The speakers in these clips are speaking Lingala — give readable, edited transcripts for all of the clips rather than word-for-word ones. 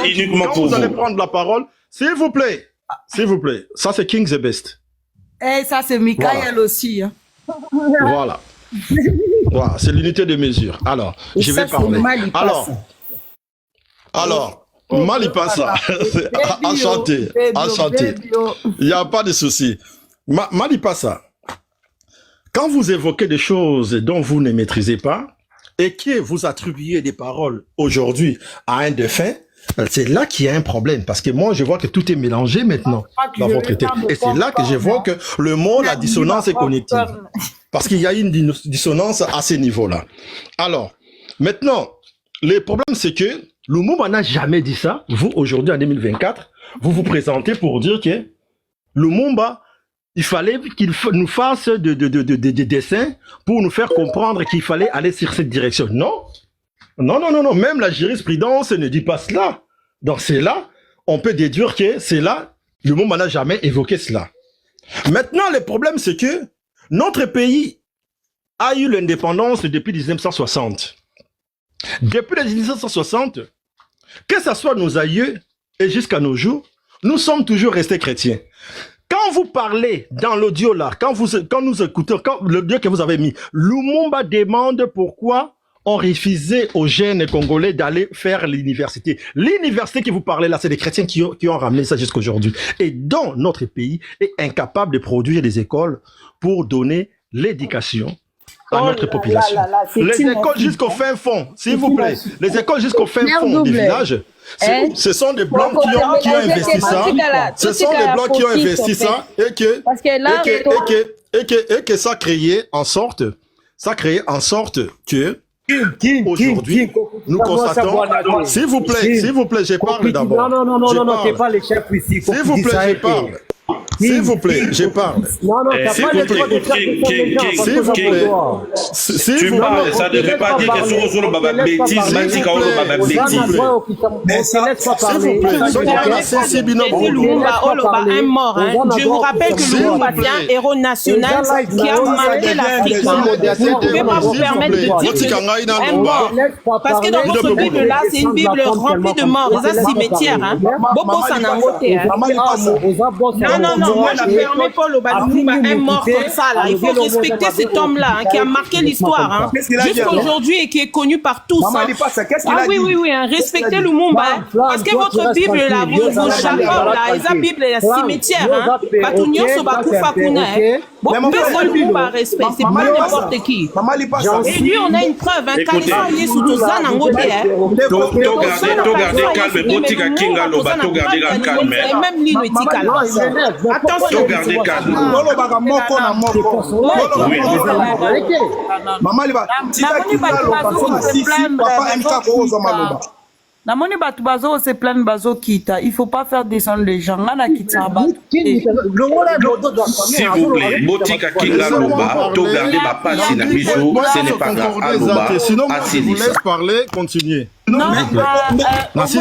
uniquement quand pour vous allez vous. prendre la parole, s'il vous plaît, ça c'est King the Best. Et ça, c'est Michael aussi. Hein. Voilà. Voilà, c'est l'unité de mesure. Alors, Et je ça, vais parler. Malipassa. Alors, Malipassa, enchanté, enchanté. Il n'y a pas de souci. Malipassa, quand vous évoquez des choses dont vous ne maîtrisez pas et que vous attribuez des paroles aujourd'hui à un défunt, c'est là qu'il y a un problème. Parce que moi, je vois que tout est mélangé maintenant dans votre tête. Et c'est là que je vois que le mot, la dissonance est cognitive. Parce qu'il y a une dissonance à ce niveau-là. Alors, maintenant, le problème, c'est que Lumumba n'a jamais dit ça. Vous, aujourd'hui, en 2024, vous vous présentez pour dire que Lumumba, il fallait qu'il nous fasse des dessins pour nous faire comprendre qu'il fallait aller sur cette direction. Non. Non, non, non, non. Même la jurisprudence ne dit pas cela. Donc, c'est là, on peut déduire que c'est là, Lumumba n'a jamais évoqué cela. Maintenant, le problème, c'est que notre pays a eu l'indépendance depuis 1960. Depuis 1960, que ce soit nos aïeux et jusqu'à nos jours, nous sommes toujours restés chrétiens. Quand vous parlez dans l'audio là, quand nous écoutons, l'audio que vous avez mis, Lumumba demande pourquoi on refusait aux jeunes Congolais d'aller faire l'université. L'université que vous parlez là, c'est les chrétiens qui ont ramené ça jusqu'à aujourd'hui. Et donc, notre pays est incapable de produire des écoles pour donner l'éducation à notre population. Les écoles jusqu'au fin fond, s'il vous plaît. Les écoles jusqu'au fin fond des villages, ce sont des blancs qui ont investi ça. Ce sont des blancs qui ont investi ça et que ça créait en sorte que aujourd'hui, nous constatons. S'il vous plaît, je parle d'abord. Non, t'es pas les chefs ici. S'il vous plaît, je parle. S'il vous plaît, je parle. Non, t'as pas le droit de faire s'il vous plaît. Tu parles, ça ne veut pas dire que sur le baba bêtise, mais si quand le baba bêtise. Mais ça laisse pas parler. Un mort. Je vous rappelle que Lumumba est un héros national qui a marqué l'Afrique. Vous ne pouvez pas vous permettre de dire que un mort. Parce que dans votre Bible là, c'est une Bible remplie de morts. C'est un cimetière. Beaucoup s'en a moté. Non, moi je permets pas le Lumumba un mort comme ça là. Il faut respecter cet homme-là qui a marqué l'histoire jusqu'à aujourd'hui et qui est connu par tous. Ah oui, respectez Lumumba parce que votre Bible là, vos Jacob là, les Bible est un cimetière. Batunyo Sobakufa Kuna. Bon, personne Lumumba respect, c'est pas n'importe qui. Et lui, on a une preuve. Kalisa Yesu Tozana Ngote. Togardez calme, Botika Kinga Loba, togardez calme. Même lui, le Tikala. Attention, gardez calme. Namoni batu bazo se plaindre bazo kita. Il faut pas faire descendre les gens. Ngana kitaba. S'il vous plaît, Botika Kinga Loba, togardez ma passe na biso, ce n'est pas grave. Sinon, je vous laisse parler, continuez. Parce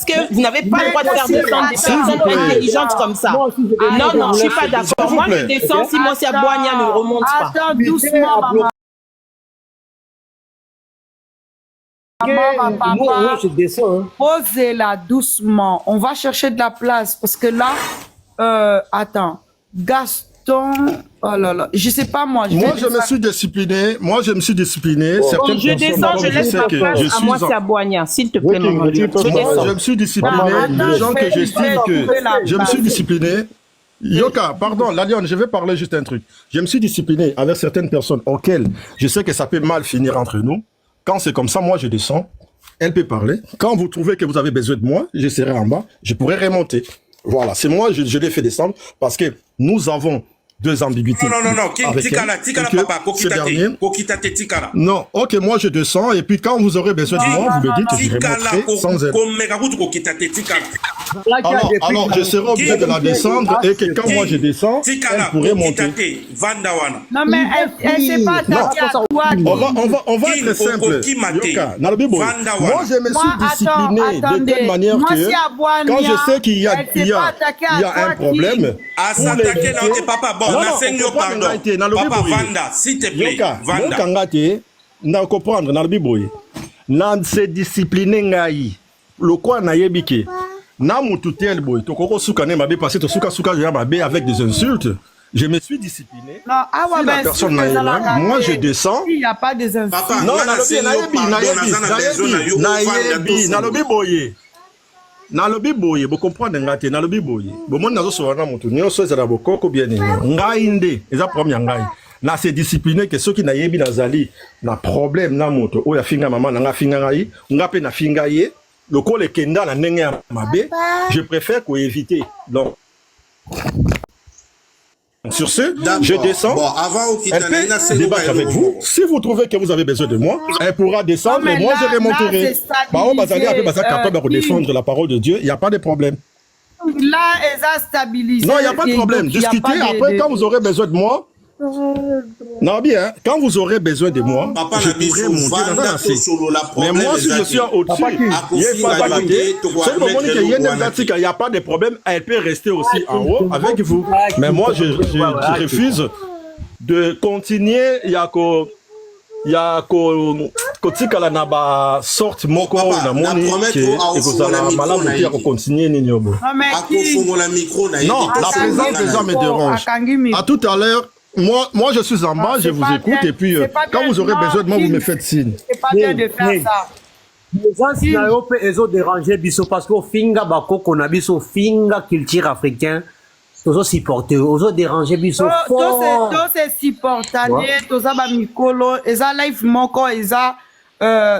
que vous n'avez pas le droit de faire descendre des personnes intelligentes comme ça. Non, je suis pas d'accord. Moi, je descends si moi, si Aboania ne remonte pas. Attends, doucement, maman. Papa, posez-la doucement. On va chercher de la place parce que là, attends, Gaston, oh là là, je sais pas moi. Je me suis discipliné. Bon, je descends, je laisse ma place à moi, c'est Aboania, s'il te plaît, maman. Je me suis discipliné. Les gens que j'estime que je me suis discipliné. Yoka, pardon, Laliane, je vais parler juste un truc. Je me suis discipliné avec certaines personnes auxquelles je sais que ça peut mal finir entre nous. Quand c'est comme ça, moi, je descends. Elle peut parler. Quand vous trouvez que vous avez besoin de moi, je serai en bas. Je pourrai remonter. Voilà, c'est moi, je l'ai fait descendre parce que nous avons deux ambiguïtés. Non, Tikala, papa, Kokitate, Tikala. Non, ok, moi je descends et puis quand vous aurez besoin de moi, vous me dites que je remonterai sans elle. Alors, je serai obligé de la descendre et que quand moi je descends, elle pourrait monter. Non, mais elle sait pas attaquer à toi. On va être simple. Yoka, moi je me suis discipliné de telle manière que quand je sais qu'il y a un problème, papa, bon, pardon. Papa, Vanda, s'il te plaît. Vanda. na comprendre na biboye na se discipliner ngai lokwa na yebike na mutu tel boy to koko suka ne mabe passer to suka ya mabe avec des insultes. Je me suis discipliné. Non, ah ouais, si la personne n'a là, moi je descends. Il n'y a pas des insultes. Papa, non, na lobi boye. Na lobi boye, vous comprenez ngate na lobi boye. Bo mon nazo so wana mutu nyonso ezala bokoko bien ngai nde eza problème ngai. Na se discipliner que ceux qui na yebi nazali na problème na moto oya finga mama na finga ngai, ngape na finga ye, lokole kenda na ndenge ya mabe, je préfère ko éviter. Donc sur ce, je descends. Bon, avant elle peut débattre avec vous. Si vous trouvez que vous avez besoin de moi, elle pourra descendre et moi je remonterai. Capable de défendre la parole de Dieu, il n'y a pas de problème. Là, elle a stabilisé. Non, il n'y a pas de problème. Discutez après quand vous aurez besoin de moi. Non, bien, quand vous aurez besoin de moi, papa, je pourrai monter dans un assez. Mais moi, si je suis au-dessus, il n'y a pas de problème, elle peut rester aussi en haut avec vous. Mais moi, je refuse de continuer. Il y a kotikala na ba sorte moko na moni que ekozala malamu pia ko continuer nini obo. Non, la présence des gens me dérange. À tout à l'heure. Moi, je suis en bas, je vous écoute, et puis quand vous aurez besoin de moi, vous me faites signe. C'est pas bien de faire ça. Les gens qui ont dérangé biso parce que finga bako kona biso finga culture africain, tous supporter, os déranger biso. Tous ces supporters, tous ça ba mikolo, eza life moko, eza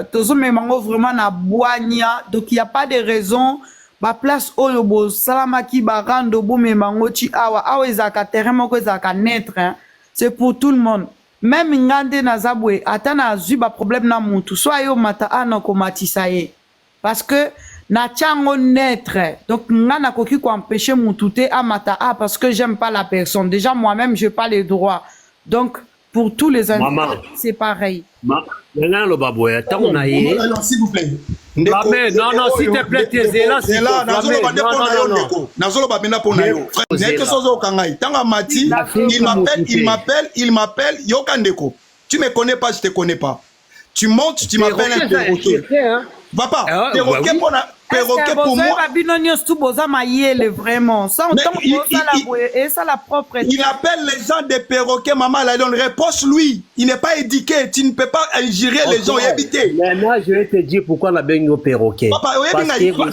tous memango vraiment na boania, donc il y a pas de raison. Ba place oyo bo salamaki ba rando bo memango ti awa ezaka terrain moko ezaka naître, hein. C'est pour tout le monde. Même ngande na zabwe atana azu ba problème na mutu soit yo mata ana ko matisa ye parce que na chango naître, donc ngana koki ko empêcher mutu te amata parce que j'aime pas la personne, déjà moi-même j'ai pas les droits, donc pour tous les individus c'est pareil. Maintenant le baboya tant na ye s'il vous plaît. Non, s'il te plaît, tu es là. C'est là, il m'appelle, Yokandeko. Tu me connais pas, je te connais pas. Tu montes, tu m'appelles un perroquet. Papa, perroquet pour moi. Vraiment. Il appelle les gens des perroquets, maman, la donne réponse lui. Il n'est pas éduqué, tu ne peux pas gérer les gens et habiter. Maintenant, je vais te dire pourquoi la baigne au perroquet. Papa,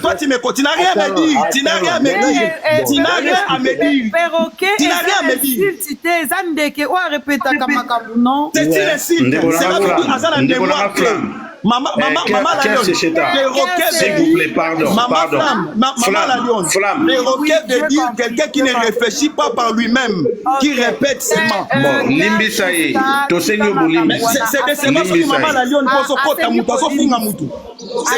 toi, tu n'as rien à dire. Tu n'as rien à me dire. Tu n'as rien à me dire. Perroquet, tu n'as rien à me dire. C'est une insulte. C'est là que mémoire. Maman la lionne. S'il vous plaît, pardon. Maman la lionne. Perroquet veut dire quelqu'un qui ne réfléchit pas par lui-même, qui répète seulement. Bon, Limbisaye, Tosenyo Bolimbi. C'est parce que maman la lionne pose au côté à Moutaso Funga Moutou.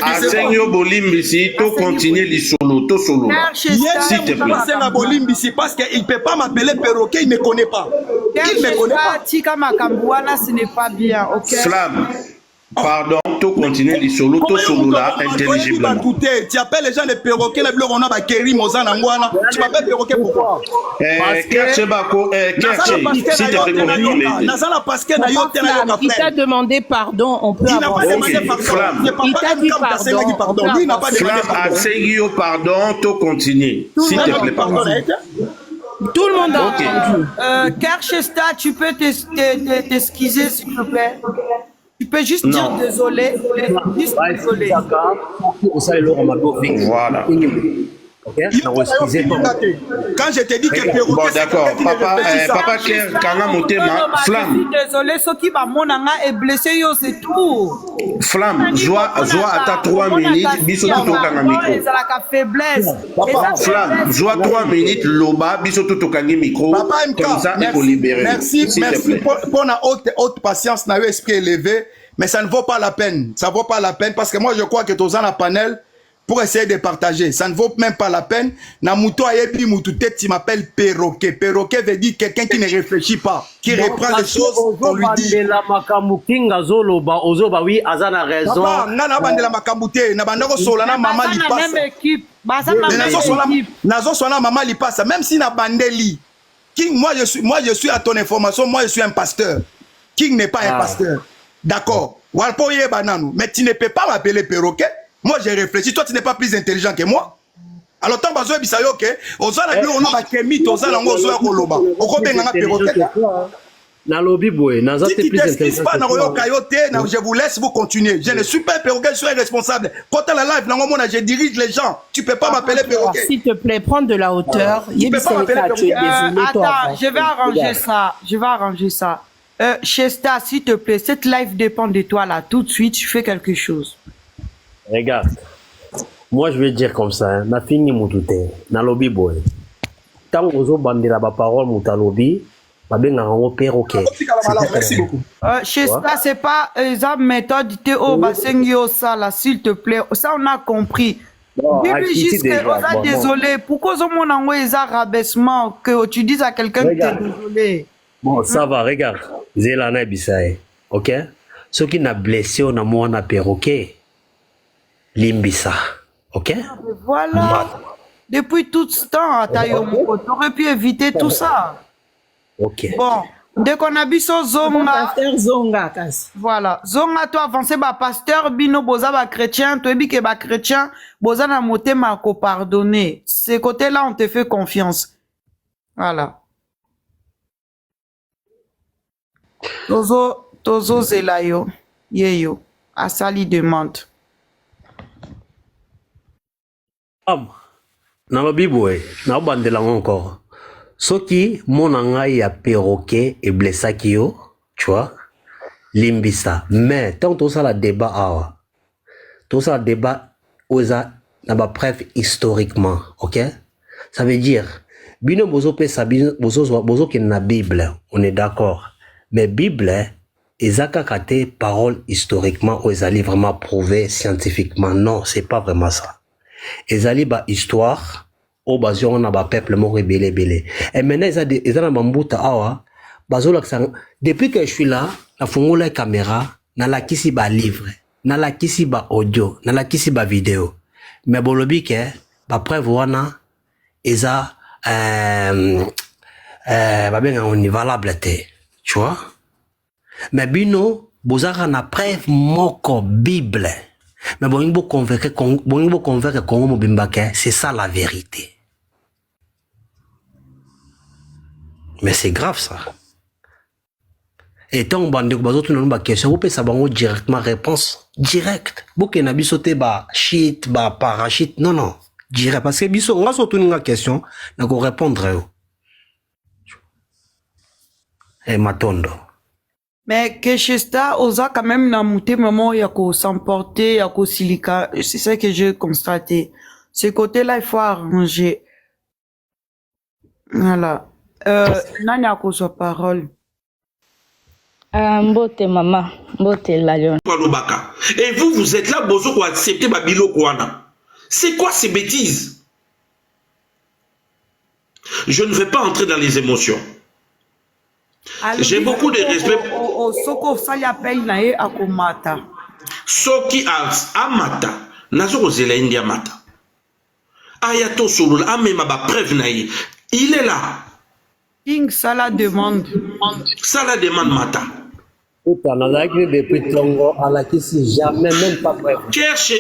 Asenyo Bolimbisi, to continuer les solo, to solo. S'il te plaît. Parce qu'il ne peut pas m'appeler perroquet, il ne me connaît pas. Il ne me connaît pas. Ce n'est pas bien, ok? Flamme. Pardon, tout continuer les solo, tout solo là, intelligiblement. Tu appelles les gens des perroquets, les bleus, on a ba Kéri, Mozan, Angwana. Tu m'appelles perroquet pourquoi? Kerche Bako, Kerche, si tu peux comprendre. Il t'a demandé pardon, on peut avoir. Flamme. Il t'a dit pardon. Lui, il n'a pas demandé pardon. Flamme, pardon, tout continuer. S'il te plaît, pardon. Tout le monde a entendu. Kerchesta, tu peux t'excuser, s'il te plaît? Tu peux juste dire désolé. Juste désolé. Voilà. Quand je te dis que perroquet, bon, d'accord. Papa Claire, Kanga Motema, Flamme. Désolé, ce qui va mon est blessé, c'est tout. Flamme, joie à 3 minutes, biso tout au Kanga micro. C'est la faiblesse. Flamme, joie 3 minutes, loba, biso tout au Kanga micro. Comme ça, il faut libérer. Merci pour la haute patience, n'a eu esprit élevé, mais ça ne vaut pas la peine. Ça ne vaut pas la peine parce que moi, je crois que tu as un panel pour essayer de partager. Ça ne vaut même pas la peine. Namuto ayebi mutu tête, tu m'appelles perroquet. Perroquet veut dire quelqu'un qui ne réfléchit pas, qui reprend les choses qu'on lui dit. Papa, nana bandela makamute, na bandako solana mama li passa. Nazo solana mama li passa, même si na bandeli. King, moi je suis à ton information, moi je suis un pasteur. King n'est pas un pasteur. D'accord. Walpo ye banano. Mais tu ne peux pas m'appeler perroquet. Moi, j'ai réfléchi. Toi, tu n'es pas plus intelligent que moi. Alors, tant que tu as dit, Ozala, on a Kemi, Ozala, on a Koloba. On a un perroquet. Si tu t'excuses pas, je vous laisse vous continuer. Je ne suis pas un perroquet, je suis un responsable. Quand tu as la live, je dirige les gens. Tu ne peux pas m'appeler perroquet. S'il te plaît, prends de la hauteur. Tu peux pas m'appeler perroquet. Attends, je vais arranger ça. Je vais arranger ça. Chesta, s'il te plaît, cette live dépend de toi là. Tout de suite, tu fais quelque chose. Regarde. Moi, je vais dire comme ça. Hein. Ma fille, na lobby boy. Tant que vous avez la parole, mon lobby. Merci beaucoup. Chesta, c'est pas la méthode de ça là, s'il te plaît. Ça, on a compris. Désolé. Pourquoi on a un rabaissement que tu dises à quelqu'un que tu es désolé? Bon, ça va, regarde. Zélana Bissaye. Ok? Ce qui n'a blessé, on a moins un perroquet. Limbissa. Ok? Voilà. Depuis tout ce temps, tu aurais pu éviter tout ça. Ok. Bon, dès qu'on a vu ce zonga. Zonga, voilà. Zonga, toi, avancé, pasteur, bino, boza, chrétien, toi, que chrétien, boza, na moté, ko pardonner. Ces côtés-là, on te fait confiance. Voilà. Tozo zelayo. Yeyo. Asali demande. Dans le Bible, na bandela encore. Ce qui, mon angai a perroquet et blessé qui yo, tu vois, limbisa. Mais, tant que ça la débat, tout ça débat, osa, n'a pas preuve historiquement, ok? Ça veut dire, bino bozo pe sa bozo qui na Bible, on est d'accord. Mais Bible, ezaka kate parole historiquement, ou ezali vraiment prouvé scientifiquement. Non, c'est pas vraiment ça. Ezali ba histoire, au basion na ba peuple mo rebelle. Et maintenant ils ont mambuta awa bazo depuis que je suis là, la fongo la caméra, na la kisi ba livre, na la kisi ba audio, na la kisi ba vidéo. Mais bolobi ke ba preuve wana eza ba benga on valable te, tu vois? Mais bino bozaka na preuve moko Bible. Mais bon, convaincre Congo Mobimbake, c'est ça la vérité. Mais c'est grave ça. Et tant que vous avez une question, vous pouvez savoir directement réponse directe. Vous pouvez pas sauter ba shit, ba parachute, non non, direct parce que biso on va sauter une question, donc on répondre. Et matondo. Mais que Chesta, osa quand même n'a mouté moment il y a qu'au s'emporter, il y a qu'au silica. C'est ça que j'ai constaté. Ce côté-là, il faut arranger. Voilà. Nani a qu'au sa parole. Mbote maman, mbote la lion. Et vous, vous êtes là, bozo pour accepter Babilo Kouana. C'est quoi ces bêtises? Je ne vais pas entrer dans les émotions. J'ai beaucoup de respect. Soko sali appelle nae akomata. Soki amata, nazo kozela india mata. Ayato solo amema ba preuve nae. Il est là. King Sala demande. Sala demande mata. Depuis Tongo, à la qui jamais même pas preuve. Cherche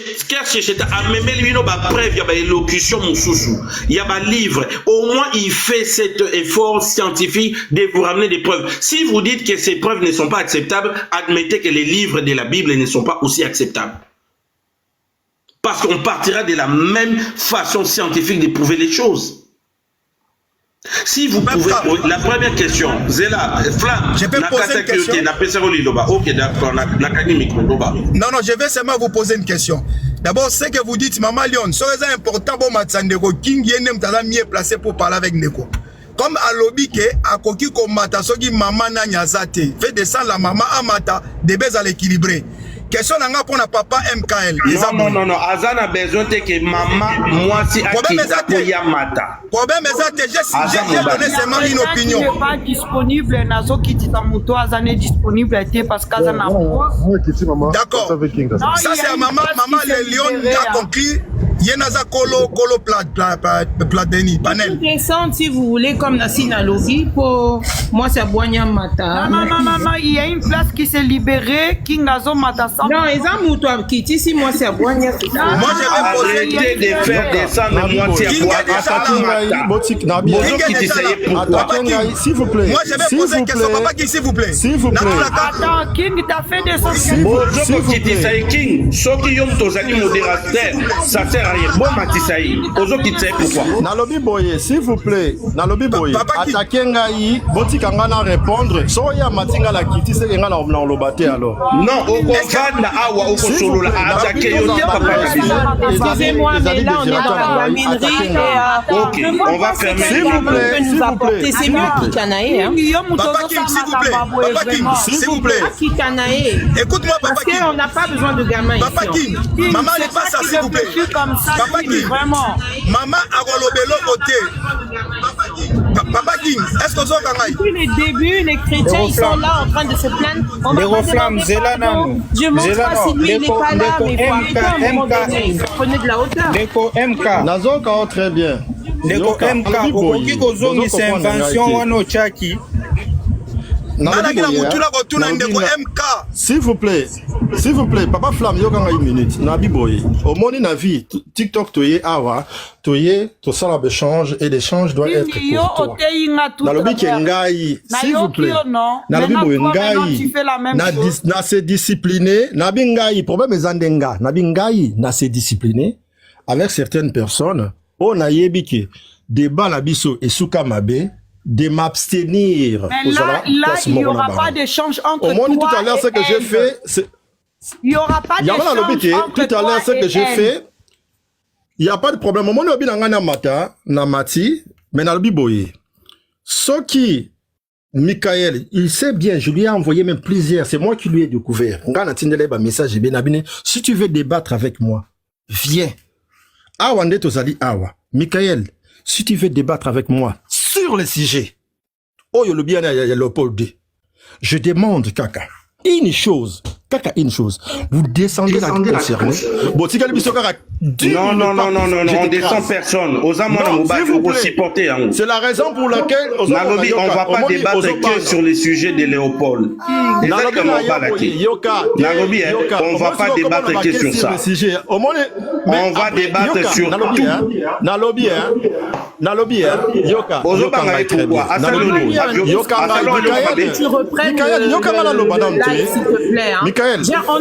amemeli bino ba preuve ya ba élocution mususu. Il y a ba livre. Au moins il fait cet effort scientifique de vous ramener des preuves. Si vous dites que ces preuves ne sont pas acceptables, admettez que les livres de la Bible ne sont pas aussi acceptables. Parce qu'on partira de la même façon scientifique de prouver les choses. Si vous pouvez, la première question, Zéla, Flamme, je peux poser une question. Ok, d'accord, non, je vais seulement vous poser une question. D'abord, ce que vous dites, Maman Lyon, c'est important pour Matsandeko, King Yenem Tala mieux placé pour parler avec Neko. Comme à l'obike, à Koki Komata, Sogi Maman Nanyazate, fait descendre la maman Amata, des baies à l'équilibrer. Question nanga pour na papa MKL. Non, Azana besoin de que maman, moi si Akita Koya Mata. Problème est j'ai donné seulement une opinion. Il n'est pas disponible, Nazo Kiti Tamuto, Azane disponible parce qu'Azana. D'accord. Ça c'est maman le lion a compris. Yenaza Kolo Plateni, panel. Descendre si vous voulez, comme Nassina Logi, pour moi, c'est Boigna Mata. Non, il y a une place qui s'est libérée, Kingazo Matassa. Non, ils ont moutou à Kiti, si moi, c'est Boigna. Moi, je vais poser. Arrêtez de faire descendre moitié à s'il vous plaît. Moi, je vais poser une question. Papa King, s'il vous plaît. S'il vous plaît. Attends, King t'a fait descendre. S'il vous plaît. King, ceux qui ont tozali modérateur, ça sert à rien. Bon Matisaï, aux autres qui savent pourquoi. Nalobi Boye, s'il vous plaît. Nalobi Boye, attaquez Ngaï, Botika Ngana répondre. Soya Matinga la Kiti, c'est Ngana Omna Olobate alors. Non, au contraire, Awa, au Kosolo, attaquez Excusez-moi, mais là, on est dans la minerie. Ok, on va fermer. S'il vous plaît, nous apporter. C'est mieux Kikanae. Papa King, s'il vous plaît. Papa King, s'il vous plaît. Kikanae. Écoute-moi, Papa King. Parce qu'on n'a pas besoin de gamins ici. Papa King, maman n'est pas ça, s'il vous plaît. Papa King, vraiment. maman a relobé côté. Papa King, est-ce que vous avez depuis le début, les chrétiens, ils sont là en train de se plaindre. On va pas demander pardon. Je montre pas si lui, il n'est pas là, mais il faut arrêter à un moment donné. Prenez de la hauteur. Ndeko MK. Nazoka, très bien. Ndeko MK, okoki kozongisa invention wana ochaki. S'il vous plaît, Papa Flamme, yoga une minute. Nabi Boye, au monde na vie, TikTok toye awa, toye to sala d'échange et l'échange doit être pour toi. Nalobi kengai, s'il vous plaît. Nalobi Boye ngai, na se discipliner, nabi ngai, problème ezandenga, nabi ngai na se discipliner avec certaines personnes. On a yebiki débat na biso et souka mabe. De m'abstenir. Mais là, il n'y aura pas d'échange entre toi tout à l'heure, ce que j'ai fait, il n'y aura pas d'échange entre tout à l'heure, ce que j'ai fait, il n'y a pas de problème. Au moment où on a mata, na mati, mais na lobi boye. Ce qui, Michael, il sait bien, je lui ai envoyé même plusieurs, c'est moi qui lui ai découvert. Message, si tu veux débattre avec moi, viens. Awa nde tozali awa. Michael, si tu veux débattre avec moi, sur le sujet, oh, il y a le bien, il y a le pôle D. Je demande, Kaka, une chose, vous descendez la concernée. Non, on descend personne. Aux amants, vous supporter. C'est la raison pour laquelle on va pas débattre que sur les sujets de Léopold. On va pas débattre que sur ça. On va débattre sur tout. Nalobi, Yoka. On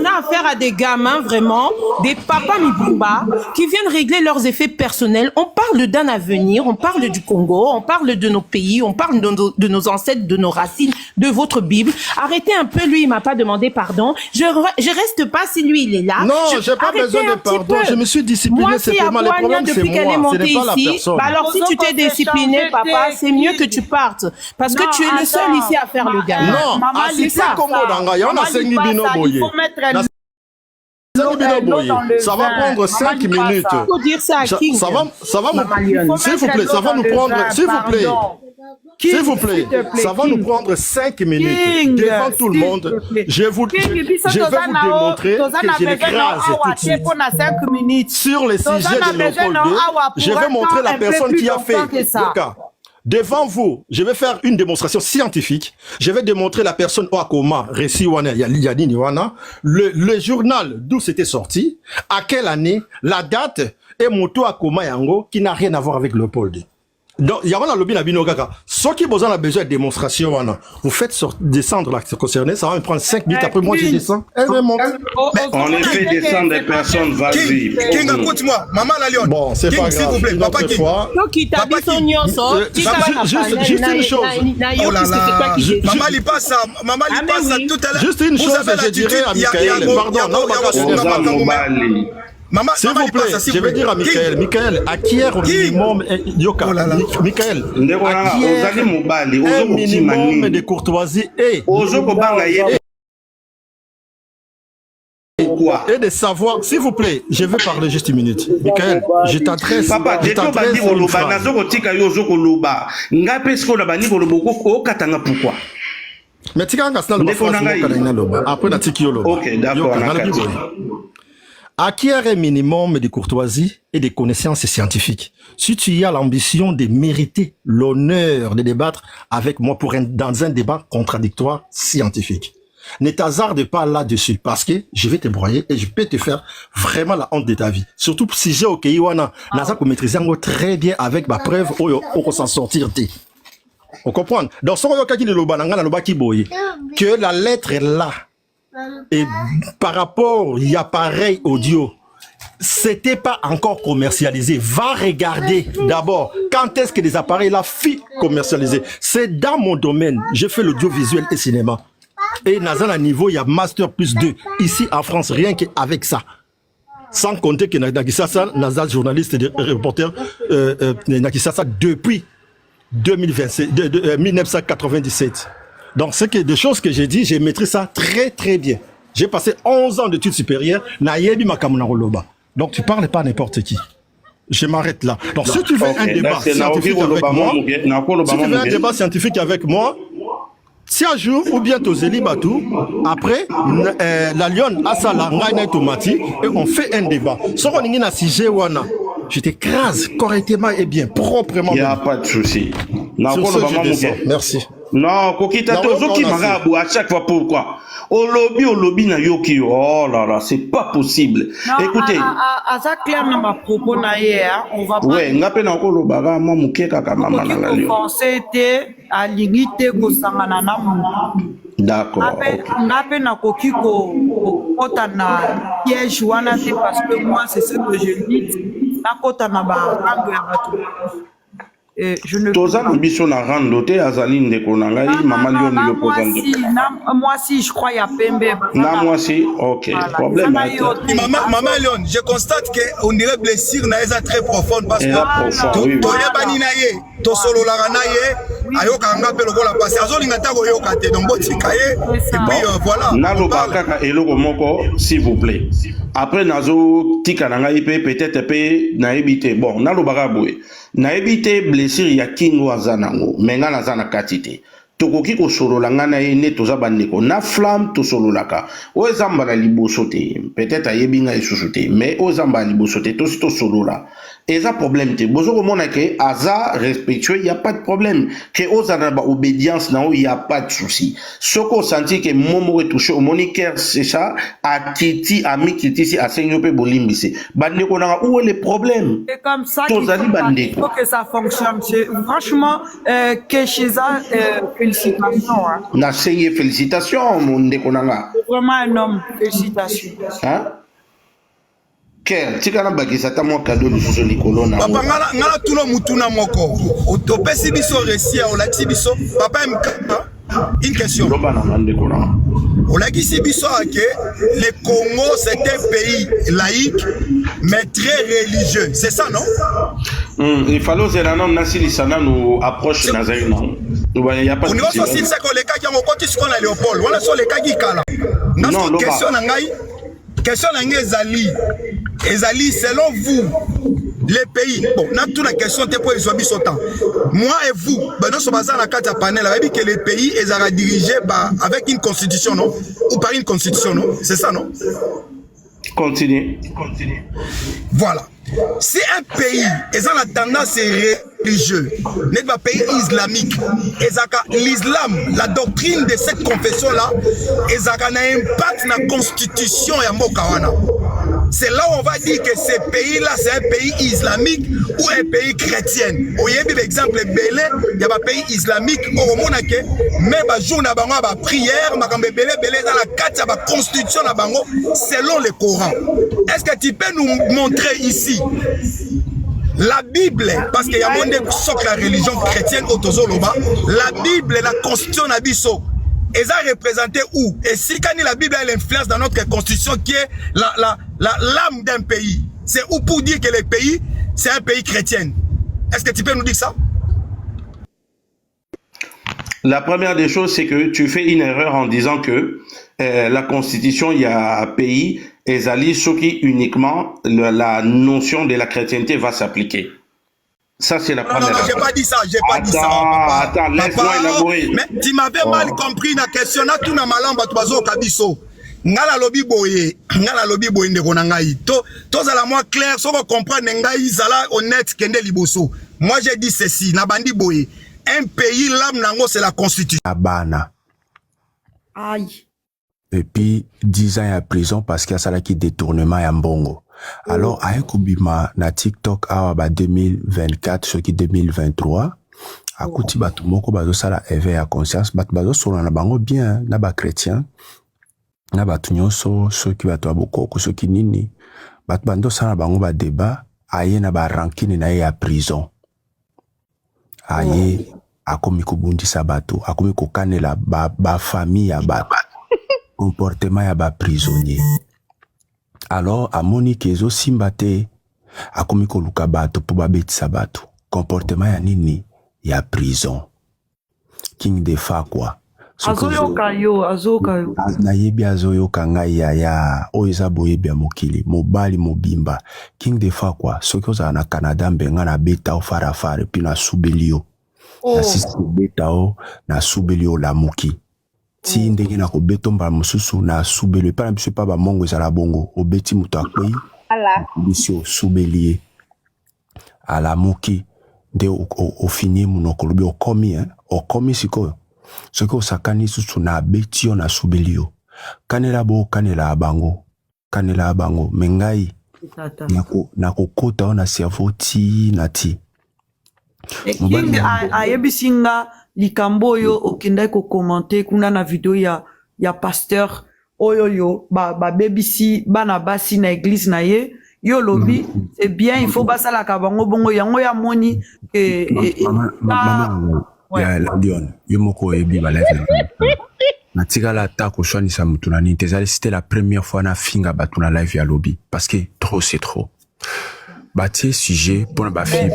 a affaire à des gamins, vraiment, des papas Mibumba, qui viennent régler leurs effets personnels. On parle d'un avenir, on parle du Congo, on parle de nos pays, on parle de nos ancêtres, de nos racines, de votre Bible. Arrêtez un peu, lui, il m'a pas demandé pardon. Je reste pas si lui, il est là. Non, j'ai pas besoin de pardon. Je me suis discipliné. Moi, si à Boigna, depuis qu'elle est montée ici, bah alors si tu t'es discipliné, papa, c'est mieux que tu partes. Parce que tu es le seul ici à faire le gamin. Non, c'est ça. Ça va prendre 5 minutes. Il faut dire ça à King. Ça va s'il vous plaît, ça va nous prendre, s'il vous plaît, ça va nous prendre 5 minutes devant tout le monde. Je vais vous démontrer que je l'écrase tout de suite. Sur les sujets de Léopold II, je vais montrer la personne qui a fait le cas. Devant vous, je vais faire une démonstration scientifique. Je vais démontrer la personne Oakoma, Réci Wana, Yadini Wana, le journal d'où c'était sorti, à quelle année, la date, et Moto Akoma Yango, qui n'a rien à voir avec Léopold. Donc, il y a un lobby Nabino Gaga. Ceux qui ont besoin de démonstration, vous faites descendre la concernée, ça va me prendre 5 minutes. Après, moi, je descends. On les fait descendre des personnes, vas-y. King, écoute-moi. Maman la Lyon. Bon, c'est pas grave. S'il vous plaît, Papa King. Juste une chose. Oh là là. Maman, il passe ça tout à l'heure. Juste une chose, je dirais à Michael. Pardon, non, Maman, s'il vous plaît, je vais dire à Michael, acquiert au minimum, Yoka, Michael, acquiert un minimum de courtoisie et de savoir, s'il vous plaît, je vais parler juste une minute. Michael, je t'adresse. Papa, je t'adresse une phrase. Mais tu as un après la tiki. Ok, d'accord. Acquiert un minimum de courtoisie et de connaissances scientifiques. Si tu as l'ambition de mériter l'honneur de débattre avec moi dans un débat contradictoire scientifique, ne t'hasarde pas là-dessus parce que je vais te broyer et je peux te faire vraiment la honte de ta vie. Surtout si j'ai au Keiwana, Naza ko maîtriser très bien avec ma preuve ou s'en sortir. On comprend. Donc, que la lettre est là. Et par rapport, il y a pareil audio. C'était pas encore commercialisé. Va regarder d'abord quand est-ce que les appareils là fit commercialisés. C'est dans mon domaine. Je fais l'audiovisuel et cinéma. Et Nazan à niveau, il y a Master plus 2 ici en France, rien qu'avec ça. Sans compter que Nakisasa, Nazan journaliste et reporter, Nakisasa depuis 1997. Donc, c'est que des choses que j'ai dit, j'ai maîtrisé ça très très bien. J'ai passé 11 ans d'études supérieures. Donc, tu parles pas à n'importe qui. Je m'arrête là. Donc, si tu veux un débat scientifique avec moi, si un jour, ou bientôt Zélie Batou, après, la Lyon, Asala, Ngaina Tomati, et on fait un débat. Si on est dans sujet, je t'écrase correctement et bien, proprement. Il n'y a pas de souci. Merci. Non, Kokita Tozoki Magabu, à chaque fois pourquoi? Au lobby na yoki. Oh là là, c'est pas possible. Non, écoutez. À ça clair dans ma propos na on va pas. Ouais, ngape na ko lobaga mo muke kaka mama na la lio. C'était à limite ko sangana na mu. D'accord. Ngape na koki ko kota na piège wana c'est parce que moi c'est ce que je dis. Na kota na ba rango ya batu. Toza biso na randote azali ndeko na ngai mama Lion le posante. Moi si je crois ya pembe. Na moi si, OK. Voilà. Problème. Maman Lion, je constate que on dirait blessure na eza très profonde parce que toya bani na ye, to solo la na ye, ayoka ngape lokola passer azolinga ta ko yoka te donc botika ye et puis voilà. Na lobaka ka eloko moko s'il vous plaît. Après nazo tika na ngai peut-être pe na ebité. Bon, na lobaka boye. Na ebité blessure ya kingo azanango menga na zana katite tokoki ko solola ngana ye ne toza bandeko na flamme to sololaka o ezamba la liboso te peut-être ayebinga isusu te mais o zamba liboso te to sito solola eza problème te bozo ko mona ke aza respectueux y a pas de problème que ozana ba obédience na o y a pas de souci soko senti que momo retouché au moniker c'est ça a kiti ami kiti si asenyo pe bolimbisi bandeko na où est le problème c'est comme ça qu'il faut que ça fonctionne franchement que chez ça félicitations hein na seye félicitations mon ndeko nanga vraiment un homme félicitations hein tika bakisa ta mo cadeau de soso likolo na papa ngala tuno mutuna moko otopesi biso récit olakisi biso papa une question olakisi biso que le Congo c'est un pays laïque mais très religieux c'est ça non il fallait que la nom nasili sana nous approche nazali non il y a pas de souci on va sortir que les cas qui ont côté ce qu'on a Léopold voilà sur les cas qui kala non question na ngai question na ngai ezali selon vous les pays bon na toute la question te pour les biso temps moi et vous ben nous sommes dans la carte panel avec que les pays ezara dirigé avec une constitution non ou par une constitution non c'est ça non continue voilà si un pays est dans la tendance religieux n'est pas pays islamique l'islam la doctrine de cette confession là ezaka un impact na constitution ya mboka wana. C'est là où on va dire que ce pays-là, c'est un pays islamique ou un pays chrétien. Vous voyez l'exemple belé, il y a un pays islamique, au moment où même un jour, il y a une prière, il y a dans la carte, il y a une constitution selon le Coran. Est-ce que tu peux nous montrer ici la Bible, parce qu'il y a monde qui la religion chrétienne au Tozoloba, la Bible, la constitution d'Abisso, et ça représenté où? Et si quand la Bible a l'influence dans notre constitution qui est l'âme d'un pays, c'est où pour dire que le pays, c'est un pays chrétien? Est-ce que tu peux nous dire ça? La première des choses, c'est que tu fais une erreur en disant que la constitution, il y a un pays, et Zali, ce qui uniquement la notion de la chrétienté va s'appliquer. Ça, c'est la première. Non, j'ai pas dit ça, j'ai pas dit ça. Attends, laisse-moi élaborer. Mais tu m'avais mal compris la question. Là, tout na malamba, tu vas au Kabiso. ngala lobi boye ndeko na ngai to zala moi clair so ko comprendre ngai zala honnête kende liboso. Moi j'ai dit ceci na bandi boye un pays l'âme nango c'est la constitution abana Aïe. et puis 10 ans à prison parce qu'il y a ça là qui détournement ya mbongo. Alors aye kobima na TikTok awa ba 2024 ce qui 2023 akuti bato moko bazo sala éveil à conscience bato bazo solo na bango bien na ba chrétien na bato nyonso soki bato abokoko soki nini bato bando sala bango ba débat aye na ba rankine na ye ya prison aye akomi kobundisa bato akomi kokanela ba famille ya bato comportement ya ba prisonnier alors amoni kezo simba te akomi koluka bato po babetisa bato comportement ya nini ya prison king de fa quoi Azoyoka yo. nayebi azoyoka ngai ya oyo eza boyebi ya mokili mobali mobimba king de fa quoi soki ozala na Canada mbenga na beta o farafare puis na subeli yo nasisi kobeta o na subeli yo lamuki ti ndenge na kobeta mbala mosusu na subeli epa na biso epa bamongo ezala bongo obeti moto akwei bisi osubeli ye alamuki nde ofinie monoko lobi okomi sikoyo soki osakani susu na abeti yo na subeli yo kanela bango me ngai na kokota o na cerveau ti na ti King ayebisi nga likambo oyo okendaki kokomante kuna na video ya pasteur oyo yo babebisi bana basi na église na ye yo lobi c'est bien il faut basalaka bango bongo yango ya moni ya Lion yo moko ebi ba live na tigala ta ko shwanisa mutu na nini c'était la première fois na finga batu na live ya lobby parce que trop c'est trop bâti sujet pour ba fille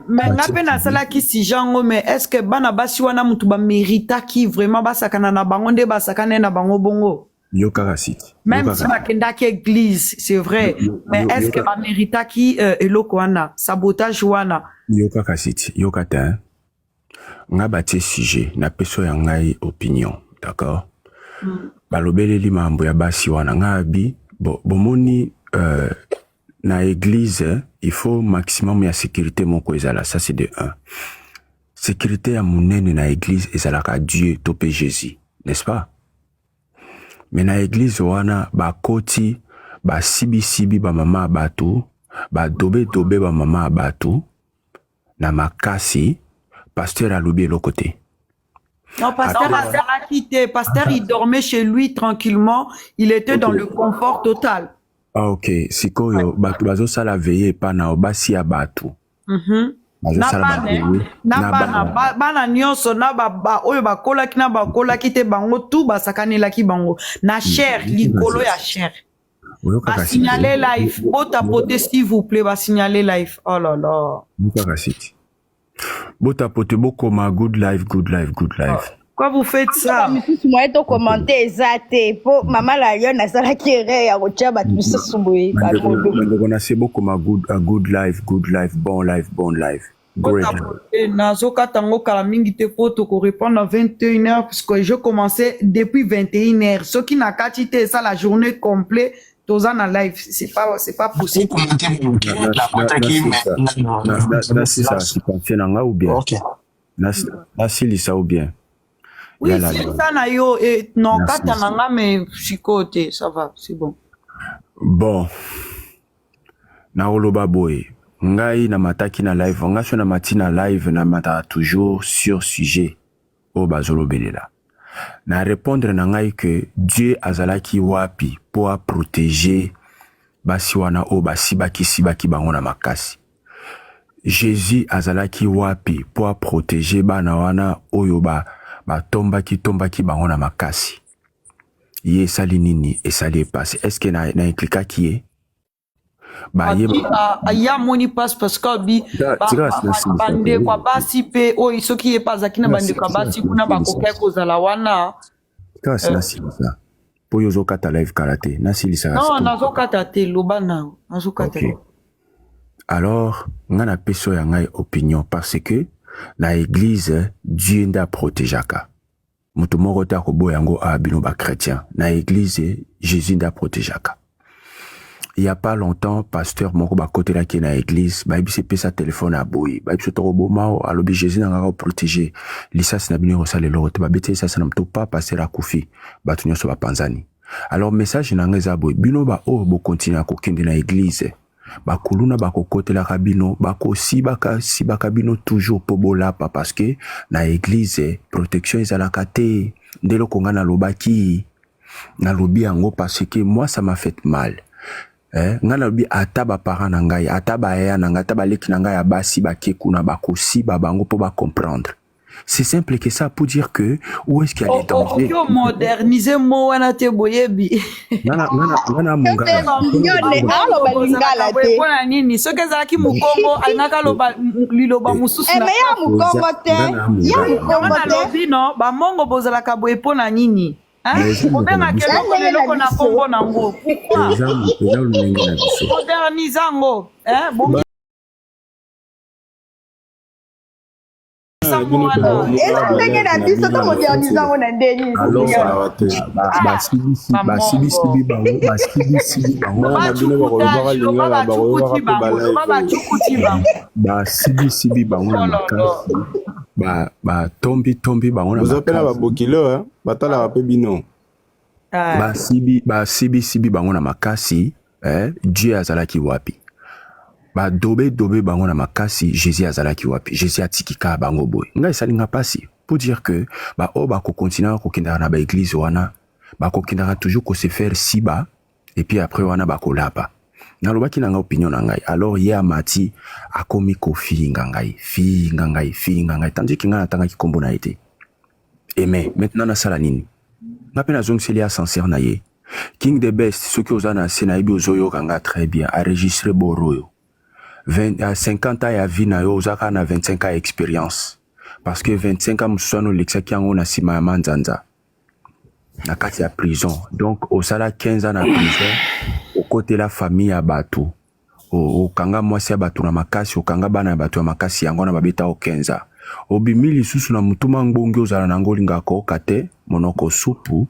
mais na pena sala ki sujet ngo mais est-ce que bana basi wana mutu ba mérita ki vraiment basakana na bango nde basakana na bango bongo yo kaka site même si bakenda ki église c'est vrai mais est-ce que ba mérita ki eloko wana sabotage wana yo kaka site yo kata nga bâti sujet na peso ya ngai opinion d'accord balobeleli mambo ya basi wana nga bi bomoni na église il faut maximum ya sécurité moko ezala ça c'est de 1 sécurité ya munene na église ezalaka Dieu topé Jésus n'est-ce pas mais na église wana bakoti sibi ba mama bato ba dobe ba mama bato na makasi pasteur alobi l'autre côté. Non, pasteur a quitté. Pasteur, il dormait chez lui tranquillement. Il était dans le confort total. Ah, ok. Sikoyo, batu bazo sala veille pa na obasi ya batu. Bana nyonso na oyo bakola ki na bakola ki te bango tout basakanela ki bango. Na cher, likolo ya cher. Ba signaler live. Bota pote s'il vous plaît, ba signaler live. Oh là là. Bota pote boko ma good life. Quoi vous faites ça? Moi to commenter zate po mama la yo na sala kere ya rocha ba tout ça boye. On a c'est beaucoup ma good life, bon life. Great. Nazoka tango kala mingi te poto ko répondre à 21h parce que je commençais depuis 21h. Ce qui n'a qu'à titer ça la journée complète. Toza na live, c'est pas possible. Si ça se contient en ou bien. OK. Si ça ou bien. Oui, c'est ça na yo et non katananga mais psychoté, ça va, c'est bon. Bon. Na oloba boy. Ngai na mataki na live, nga so na matina live na mata toujours sur sujet o bazolo belela. Na répondre na ngai que Dieu azalaki wapi pour protéger basi wana o basi baki bango na makasi. Jésus azalaki wapi pour protéger bana wana oyo ba tombaki bango na makasi. Ye sali nini et sali passé. Est-ce que na impliqué qui est ya moni passe parce que bande kwa basi pe o isoki e pas akina bande kwa basi kuna bakoka kozala wana kasi nasilisa po yozo kata live karaté nasilisa non nazokata te lobana nazokata okay. Alors ngana peso ya ngai opinion parce que na église Dieu nda protégeaka Mutu moko te akoboya yango a bino ba chrétien. Na église, Jésus nda protégeaka. Il y a pas longtemps, pasteur moko ba côté là qui na église, ba ibise pesa téléphone à boy. Ba ibise to boma alobi Jésus na ngaka protéger. Lisas na bino rosale lorote ba bete ça na mto pas passer la kufi. Ba tunyo so ba panzani. Alors message na ngeza boy. Bino ba o bo continuer à kokende na église. Ba kuluna ba kokote la kabino, ba ko si baka bino toujours pobola pa parce que na église protection ezalaka te. Ndelo konga na lobaki. Na lobi yango parce que moi ça m'a fait mal. Ngana lobi ataba parent na ngai ataba ya na ngai ataba leki na ngai abasi bakeku na bakosi babango po ba comprendre. C'est simple que ça pour dire que où est-ce qu'il y a des dangers. Oh, moderniser mo wana te boyebi. Ngana mungala. Pona nini soke zaki mukongo alingaka loba liloba mususu na. Mais ya mukongo te. Ya mukongo te. Lobi no ba mongo bozala ka boye pona nini? Obenga keloko leloko na kongo nango. Modernizango, bongi. Sibi bango na makasi, Dieu azalaki wapi. Ba dobe bango na makasi, Jésus azalaki wapi. Jésus atikika bango boy. Ngai salinga pasi pour dire que ba o ba ko continuer ko kindara na ba église wana, ba ko kindara toujours ko se faire siba et puis après wana ba ko lapa. Na lobaki na nga opinion na ngai. Alors hier mati akomi ko fi ngangai tandis que nga atanga ki kombo na été. Et mais maintenant na sala nini? Nga pena zong selia sincère na ye. King the best ceux qui osana senaibi ozoyo kanga très bien a enregistré boroyo. 50 ans ya vie na yo ozaka na 25 ans expérience parce que 25 ans musano lexaki yango na sima ya manzanza na kati ya prison donc osala 15 ans na prison au côté la famille ya bato okanga mwasi ya bato na makasi okanga bana ya bato ya makasi yango na babeta o 15 ans obimi lisusu na mutuma ngbongi ozala nango lingaka okate monoko supu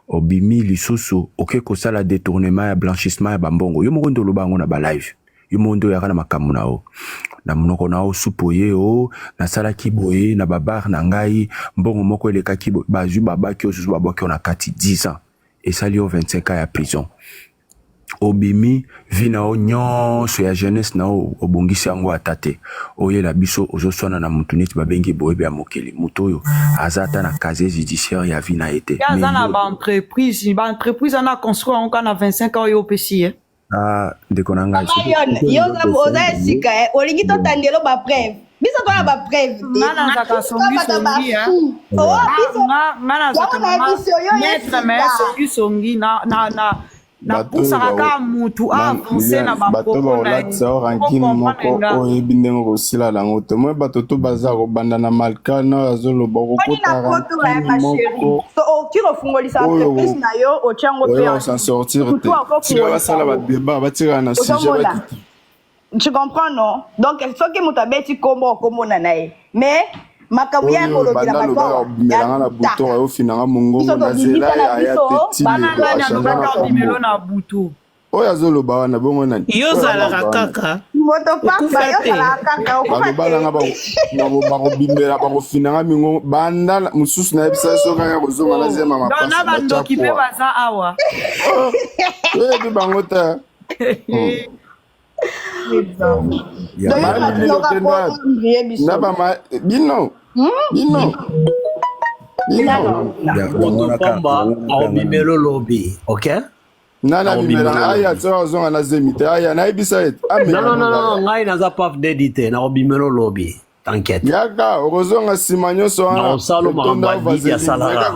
obimi lisusu oke kosala détournement ya blanchissement ya bambongo yo moko ndoloba yango na ba live yo mondo ya kana makamu na o na munoko na o supoye o na sala kiboye na babar na ngai mbongo moko eleka kibo bazu babaki o susu babaki na kati 10 ans et sali o 25 ans ya prison obimi vina o nyonso ya jeunesse na o obongisi yango atate oye la biso ozoswana na mutu neti babengi boyebe ya mokili mutu oyo azata na casier judiciaire ya vina ete mais na ba entreprise ana construit encore na 25 ans yo pesi ndeko na ngai yo oza esika olingi totandelo ba preuve biso tola ba preuve ngana zaka songi songi na pusaka ka mutu avance na bato baolatisa ranking moko oyebi ndenge kosila nango te moi bato to baza kobanda na malka na azoloba kokota ranking moko oyo s'en sortir te sika basala badeba batikala na sujet bakiti. Tu comprends non? Donc il faut que mutu abeti kombo okomona na ye mais makambo ya kolobela bato melanga na buto oyo finanga mongongo na zela ya teti na buto oyo azoloba wana bongo nani yo zalaka kaka moto papa yo zalaka kaka balanga bakobimbela bakofinanga mingo banda mosusu na yebisa soka ya kozonga na zema mapasa na bandoki mpe baza awa oyebi bango te Bimelo lobby, ok? Nana bimela aya tso zonga na zemite aya na ibisa et. Non, ngai naza paf dedite na bimelo lobby. T'inquiète. Yaka orozonga simanyo so ana. Salo mamba bidi ya sala.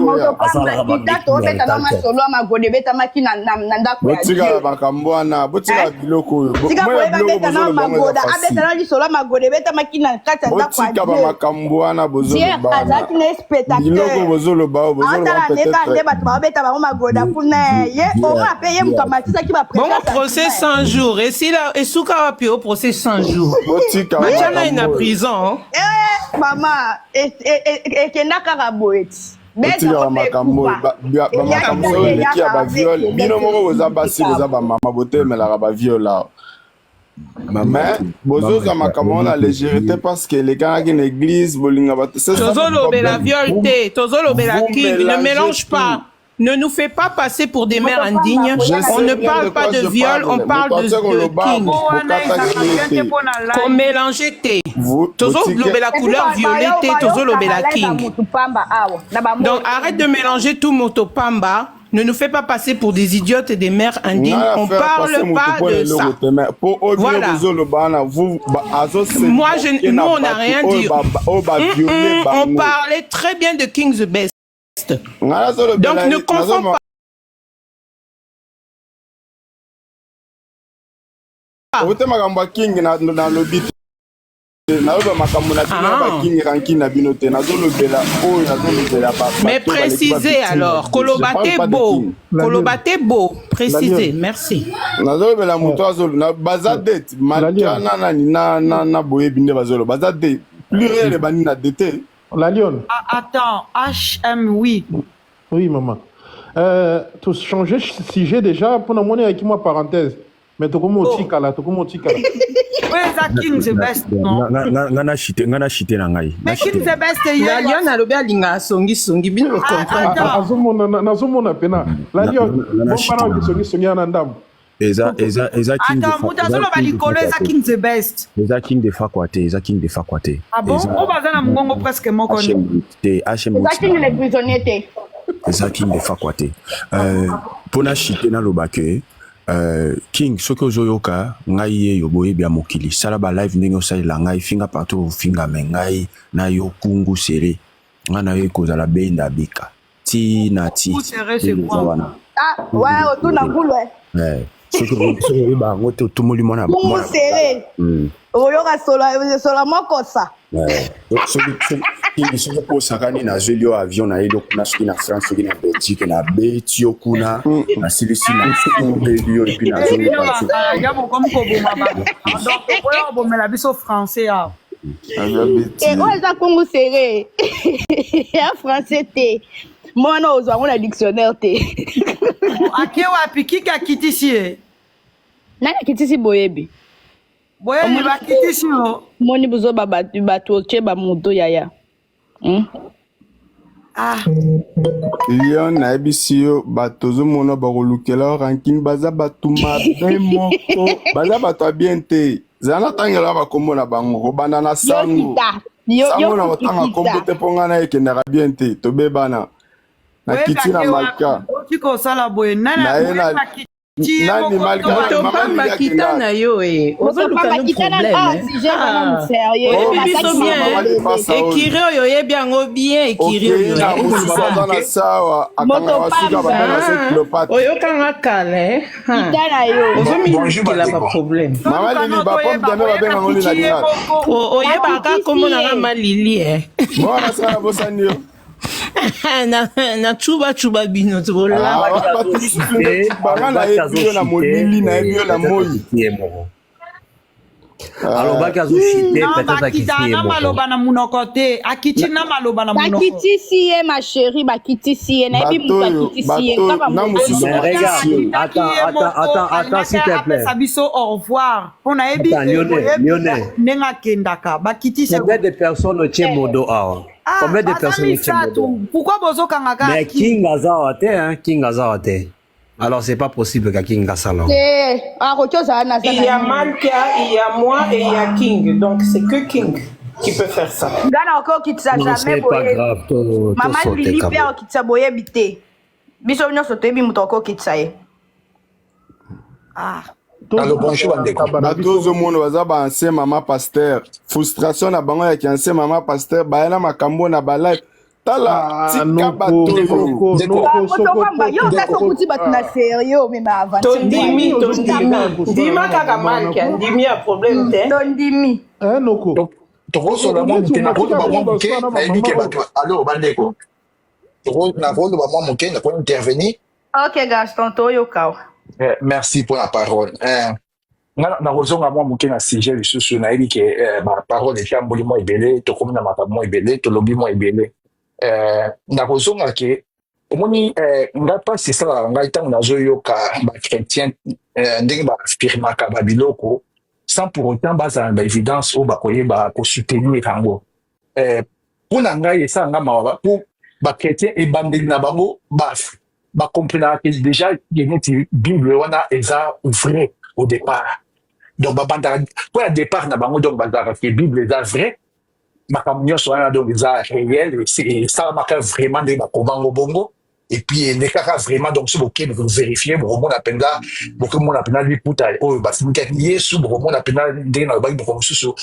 Botika bakambo na botika biloko oyo. Botika na magoda abeta na lisolo magode beta makina kata ndako ya. Botika ba makambo na bozolo ba. Azaki na spectateur. Biloko bozolo ba peut-être. Nde bato ba beta ba magoda kuna ye on va payer mutomatisa ki ba présence. Bon procès 100 jours et si là esuka wapi au procès 100 jours. Botika. Machana ina prison. Maman, et kenda kaka boeti. otika makambo makambo eleki ya baviole bino moko boza basi boza bamama botemelaka baviole awa mais bozozwa makambo na légèreté parce que elekangaki na église bolinga bato tozolobela viole te tozolobela king ne mélange pas. Ne nous fais pas passer pour des mères indignes. On ne parle pas de viol, on parle de king. Qu'on mélange thé. Tozo la couleur violet, tozo la king. Donc arrête de mélanger tout motopamba. Ne nous fais pas passer pour des idiotes et des mères indignes. On parle pas de ça. Voilà. Moi, nous, on n'a rien dit. On parlait très bien de King the Best. Donc ne confonds pas. Mais précisez alors, Kolobate beau, précisez, merci. La Lyon. Attends, HM, oui. Oui, maman. Tu changer sujet déjà pour nous avec moi parenthèse. Mais tu comment tika là, tu comment tika là. Where is that King the Best? Ngana chite na ngai. Mais King the Best La Lyon a lobe alinga songi bino le comprendre. Azomona pena. La Lyon, bon parent songi na ndam. Eza King Attends, mutazolo balikolo eza King the Best. Eza King de Fakwate. Ah bon? On va dans mongo presque moko ni. Eza King les prisonniers. Eza King de Fakwate. Pona chite na lobake. King soko zoyoka ngai yo boye bia mokili sala ba live ndenge osala ngai finga partout finga mengai na yo kungu sere ngana yo kozala benda bika ti na ti ah ouais otuna kulwe soko ba ngoto tumuli mona ba kungu sere oyoka sola mokosa King soko posakani na zelio avion na edo kuna soki na France soki na Belgique na betio kuna na silisi na belio et puis na zone ya bo comme ko boma ba donc oyo bomela biso français ah et on eza kungu sere ya français te mona ozwa ngona dictionnaire te akewa pikika kitisi nani kitisi boyebi boyebi bakitisi o moni buzo bato cheba mudo yaya Lyon na ebisio batozo mona bakolukela ranking baza batuma bien moko baza bato bien te zana tangela bakomona bango bana na sango sango na otanga kombo te ponga na ekendaka bien te tobebana na kiti na malka otiko sala boye nani nani malka mama kita na yo ozoluka no problème ekiri oyo yebi yango bien ekiri oyo oyokanga kale ozomikela baproblème oyebaka komonanga malili na chuba bino tobola alobaki azoshite peut-être akiti na maloba na munoko te akiti na maloba na munoko bakitisi ye ma chérie bakitisi ye na yebi mutu akitisi ye attends s'il te plaît sabiso au revoir pona yebi nenga kendaka bakitisi combien de personnes au Tiemodo awa combien de personnes au Tiemodo pourquoi bozo kangaka mais King Azawa te alors c'est pas possible qu'à King Gassala. Il y a Malka, il y a moi et il y a King. Donc c'est que King qui peut faire ça. Gana encore qui t'a jamais c'est pas grave. Maman Lili père qui t'a boyé bité. Biso nyo sote bi mutoko qui t'a. Ah. Alors bonjour bandeko. Batozo mono baza ba ancien maman pasteur. Frustration na bango ya ki ancien maman pasteur ba na makambo na ba live. Tala tika bato Dima kaka Malka, ndimi a problème te. Tondimi. Noko. Toko sola mo kena ko ba mo moke na ebike bato. Alors bandeko. Toko na vondo ba mo moke na ko intervenir. OK Gaston Toyo Kao. Merci pour la parole. Na kozonga mwa moke na sujet lisusu na yebi ke ba parole etamboli mo ebele to komi na makambo mo ebele to lobi mo ebele. nakozonga ke omoni ngai mpasi esalaka ngai ntango nazoyoka bachrétien ndenge baafirmaka babiloko sans pour autant bazala na baévidence oyo bakoyeba kosoutenir yango mpo na ngai esala ngai mawa mpo bachrétien ebandeli na bango bakomprenaka ke déjà ye neti bible wana eza vrai au départ donc babandaka mpo ya départ na bango donc bazalaka ke bible eza vrai makambo nyonso wana donc eza réel esalamaka vraiment ndenge bakobango bongo et puis elekaka vraiment donc so bokende vérifier bokomona mpenza liputa oyo basilikaki yesu bokomona mpenza ndenge na lobaki boko mosusu